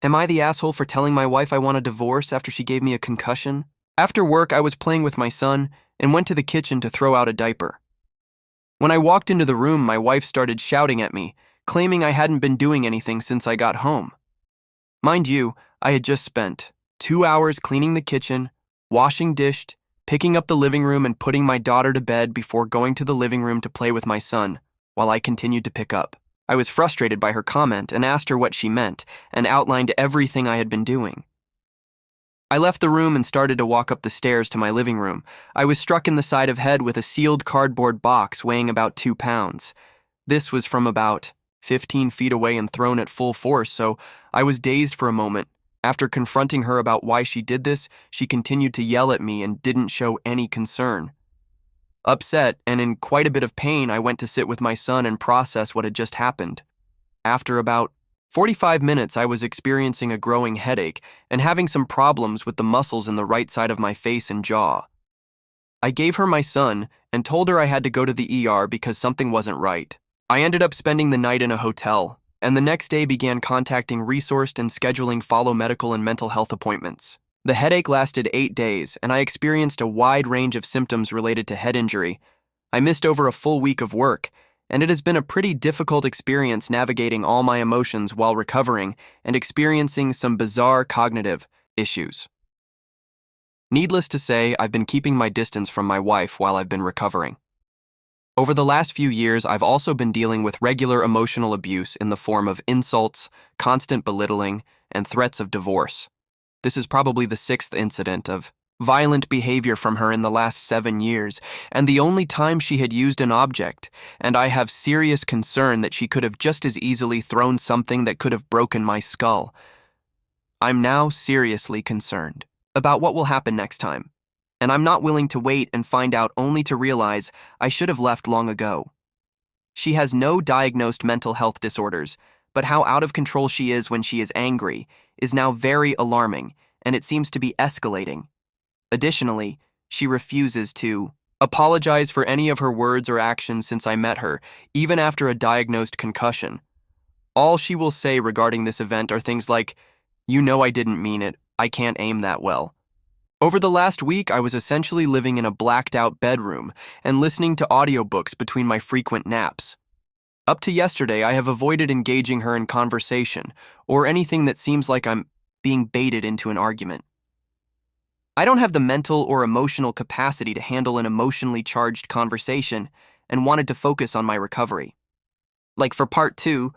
Am I the asshole for telling my wife I want a divorce after she gave me a concussion? After work, I was playing with my son and went to the kitchen to throw out a diaper. When I walked into the room, my wife started shouting at me, claiming I hadn't been doing anything since I got home. Mind you, I had just spent 2 hours cleaning the kitchen, washing dishes, picking up the living room and putting my daughter to bed before going to the living room to play with my son, while I continued to pick up. I was frustrated by her comment and asked her what she meant and outlined everything I had been doing. I left the room and started to walk up the stairs to my living room. I was struck in the side of head with a sealed cardboard box weighing about 2 pounds. This was from about 15 feet away and thrown at full force, so I was dazed for a moment. After confronting her about why she did this, she continued to yell at me and didn't show any concern. Upset and in quite a bit of pain, I went to sit with my son and process what had just happened. After about 45 minutes, I was experiencing a growing headache and having some problems with the muscles in the right side of my face and jaw. I gave her my son and told her I had to go to the ER because something wasn't right. I ended up spending the night in a hotel, and the next day began contacting Resourced and scheduling follow medical and mental health appointments. The headache lasted 8 days, and I experienced a wide range of symptoms related to head injury. I missed over a full week of work, and it has been a pretty difficult experience navigating all my emotions while recovering and experiencing some bizarre cognitive issues. Needless to say, I've been keeping my distance from my wife while I've been recovering. Over the last few years, I've also been dealing with regular emotional abuse in the form of insults, constant belittling, and threats of divorce. This is probably the 6th incident of violent behavior from her in the last 7 years, and the only time she had used an object, and I have serious concern that she could have just as easily thrown something that could have broken my skull. I'm now seriously concerned about what will happen next time, and I'm not willing to wait and find out only to realize I should have left long ago. She has no diagnosed mental health disorders, but how out of control she is when she is angry is now very alarming, and it seems to be escalating. Additionally, she refuses to apologize for any of her words or actions since I met her, even after a diagnosed concussion. All she will say regarding this event are things like, "You know I didn't mean it, I can't aim that well." Over the last week, I was essentially living in a blacked-out bedroom and listening to audiobooks between my frequent naps. Up to yesterday, I have avoided engaging her in conversation or anything that seems like I'm being baited into an argument. I don't have the mental or emotional capacity to handle an emotionally charged conversation and wanted to focus on my recovery. Like for part 2,